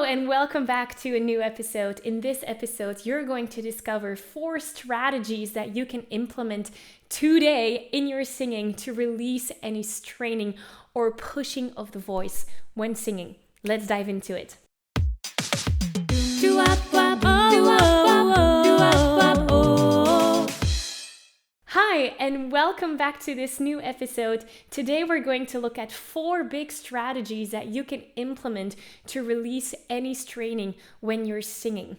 and welcome back to a new episode. In this episode, you're going to discover 4 strategies that you can implement today in your singing to release any straining or pushing of the voice when singing. Let's dive into it. Hi, and welcome back to this new episode. Today we're going to look at 4 big strategies that you can implement to release any straining when you're singing.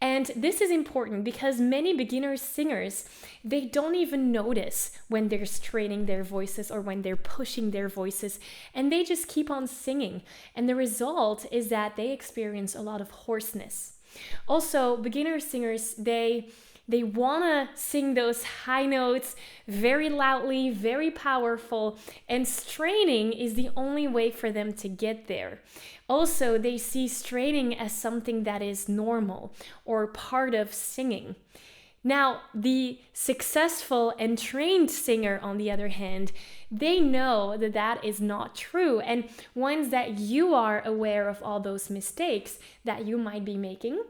And this is important because many beginner singers, they don't even notice when they're straining their voices or when they're pushing their voices, and they just keep on singing. And the result is that they experience a lot of hoarseness. Also, beginner singers, they want to sing those high notes very loudly, very powerful, and straining is the only way for them to get there. Also, they see straining as something that is normal or part of singing. Now, the successful and trained singer, on the other hand, they know that that is not true. And once that you are aware of all those mistakes that you might be making,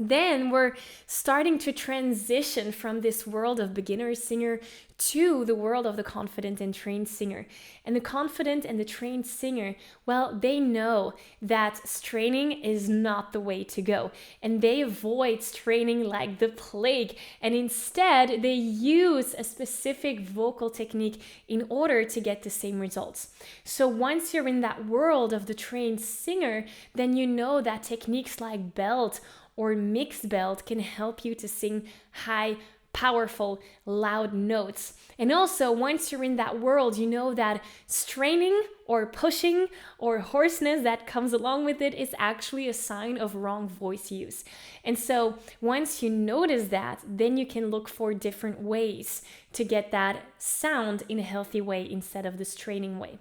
then we're starting to transition from this world of beginner singer to the world of the confident and trained singer. And the confident and the trained singer, well, they know that straining is not the way to go. And they avoid straining like the plague. And instead, they use a specific vocal technique in order to get the same results. So once you're in that world of the trained singer, then you know that techniques like belt or mixed belt can help you to sing high, powerful, loud notes. And also, once you're in that world, you know that straining or pushing or hoarseness that comes along with it is actually a sign of wrong voice use. And so once you notice that, then you can look for different ways to get that sound in a healthy way instead of the straining way.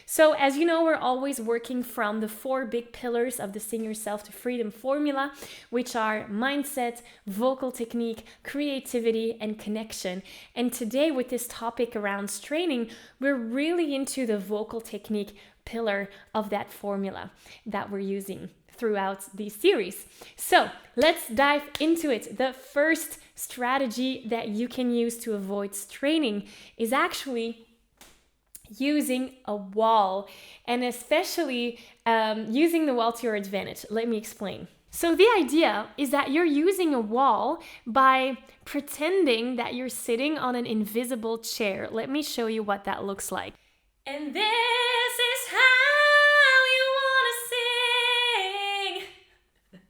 So as you know, we're always working from the 4 big pillars of the Sing Yourself to Freedom formula, which are mindset, vocal technique, creativity, and connection. And today with this topic around straining, we're really into the vocal technique pillar of that formula that we're using throughout the series. So let's dive into it. The first strategy that you can use to avoid straining is actually using a wall, and especially using the wall to your advantage. Let me explain. So the idea is that you're using a wall by pretending that you're sitting on an invisible chair. Let me show you what that looks like. And this is how you want to sing.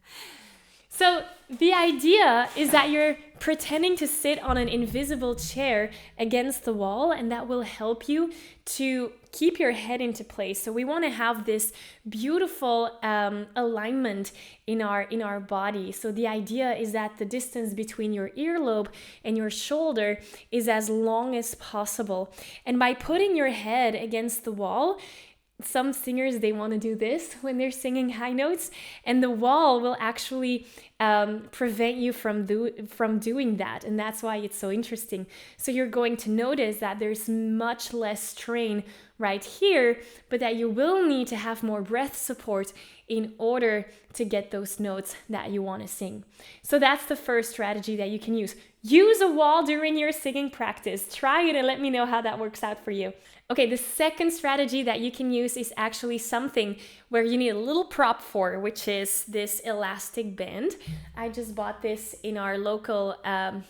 So the idea is that you're pretending to sit on an invisible chair against the wall, and that will help you to keep your head into place. So we want to have this beautiful alignment in our body. So the idea is that the distance between your earlobe and your shoulder is as long as possible. And by putting your head against the wall, some singers, they want to do this when they're singing high notes, and the wall will actually prevent you from doing that. And that's why it's so interesting. So you're going to notice that there's much less strain right here, but that you will need to have more breath support in order to get those notes that you want to sing. So that's the first strategy that you can use. Use a wall during your singing practice. Try it and let me know how that works out for you. Okay, the second strategy that you can use is actually something where you need a little prop for, which is this elastic band. I just bought this in our local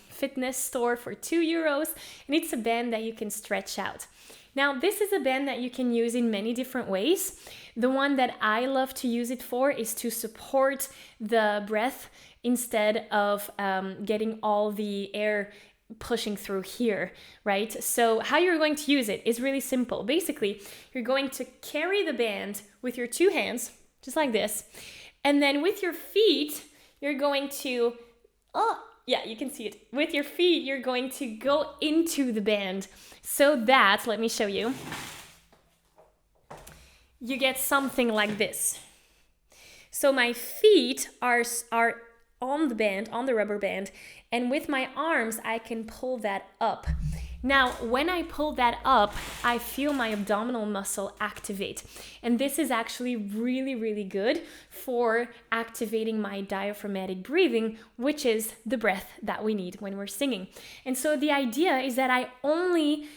fitness store for €2, and it's a band that you can stretch out. Now, this is a band that you can use in many different ways. The one that I love to use it for is to support the breath instead of getting all the air pushing through here, right? So how you're going to use it is really simple. Basically, you're going to carry the band with your 2 hands, just like this. And then with your feet, you're going to, you can see it. With your feet, you're going to go into the band so that, let me show you, you get something like this. So my feet are on the band, on the rubber band, and with my arms, I can pull that up. Now, when I pull that up, I feel my abdominal muscle activate. And this is actually really, really good for activating my diaphragmatic breathing, which is the breath that we need when we're singing. And so the idea is that I only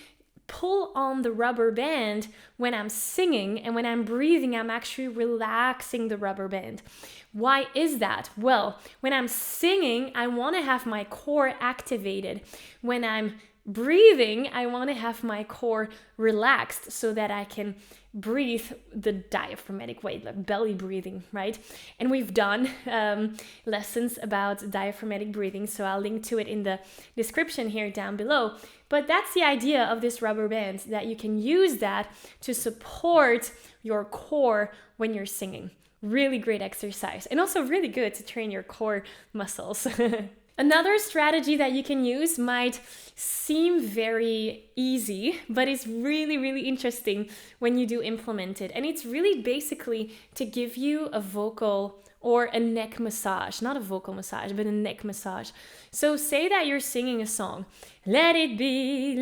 pull on the rubber band when I'm singing, and when I'm breathing, I'm actually relaxing the rubber band. Why is that? Well, when I'm singing, I want to have my core activated. When I'm breathing, I want to have my core relaxed so that I can breathe the diaphragmatic way, like belly breathing, right? And we've done lessons about diaphragmatic breathing, so I'll link to it in the description here down below. But that's the idea of this rubber band, that you can use that to support your core when you're singing. Really great exercise, and also really good to train your core muscles. Another strategy that you can use might seem very easy, but it's really, really interesting when you do implement it. And it's really basically to give you a vocal or a neck massage, not a vocal massage, but a neck massage. So say that you're singing a song, let it be,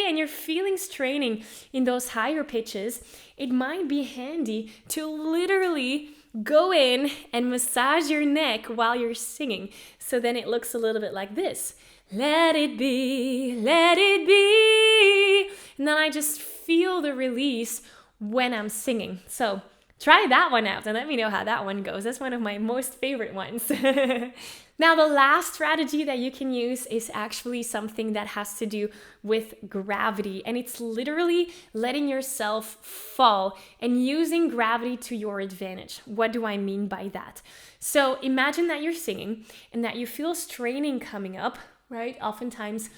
and you're feeling straining in those higher pitches. It might be handy to literally go in and massage your neck while you're singing. So then it looks a little bit like this. Let it be, let it be. And then I just feel the release when I'm singing. So try that one out and let me know how that one goes. That's one of my most favorite ones. Now, the last strategy that you can use is actually something that has to do with gravity. And it's literally letting yourself fall and using gravity to your advantage. What do I mean by that? So imagine that you're singing and that you feel straining coming up, right? Oftentimes,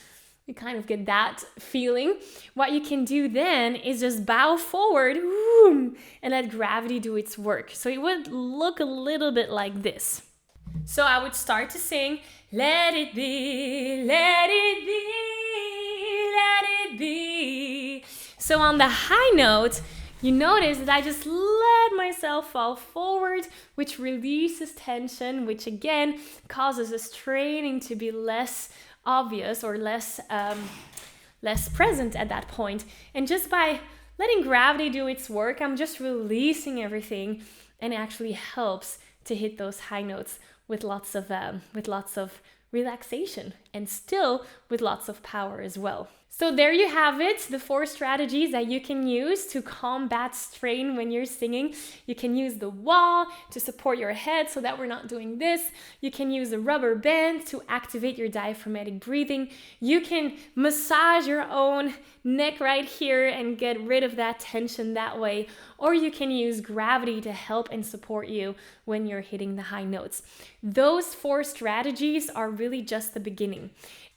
you kind of get that feeling. What you can do then is just bow forward and let gravity do its work. So it would look a little bit like this. So I would start to sing, let it be, let it be, let it be. So on the high note, you notice that I just let myself fall forward, which releases tension, which again causes the straining to be less obvious or less present at that point. And just by letting gravity do its work, I'm just releasing everything, and it actually helps to hit those high notes with lots of relaxation and still with lots of power as well. So there you have it, the 4 strategies that you can use to combat strain when you're singing. You can use the wall to support your head so that we're not doing this. You can use a rubber band to activate your diaphragmatic breathing. You can massage your own neck right here and get rid of that tension that way. Or you can use gravity to help and support you when you're hitting the high notes. Those 4 strategies are really just the beginning.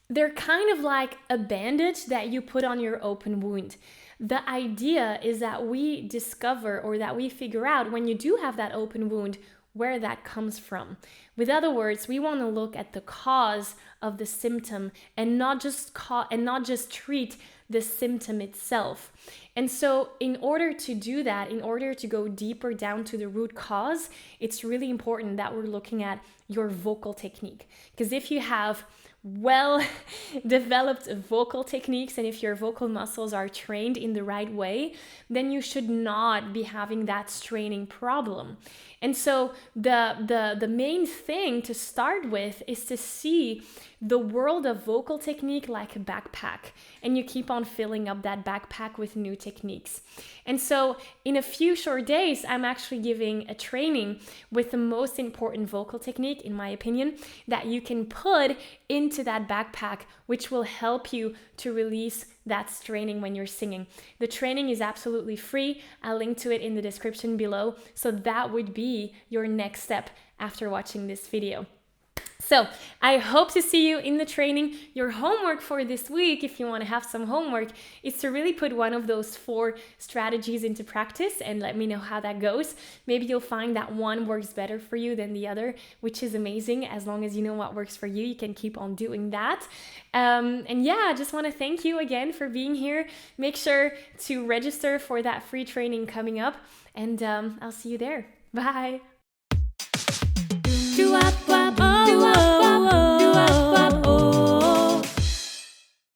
They're kind of like a bandage that you put on your open wound. The idea is that we discover, or that we figure out when you do have that open wound, where that comes from. With other words, we want to look at the cause of the symptom and not just treat the symptom itself. And so in order to do that, in order to go deeper down to the root cause, it's really important that we're looking at your vocal technique. Because if you have well-developed vocal techniques, and if your vocal muscles are trained in the right way, then you should not be having that straining problem. And so the main thing to start with is to see the world of vocal technique like a backpack, and you keep on filling up that backpack with new techniques. And so in a few short days, I'm actually giving a training with the most important vocal technique, in my opinion, that you can put into that backpack, which will help you to release that straining when you're singing. The training is absolutely free. I'll link to it in the description below. So that would be your next step after watching this video. So I hope to see you in the training. Your homework for this week, if you want to have some homework, is to really put one of those 4 strategies into practice and let me know how that goes. Maybe you'll find that one works better for you than the other, which is amazing. As long as you know what works for you, you can keep on doing that. And yeah, I just want to thank you again for being here. Make sure to register for that free training coming up, and I'll see you there. Bye. Do up, oh, oh.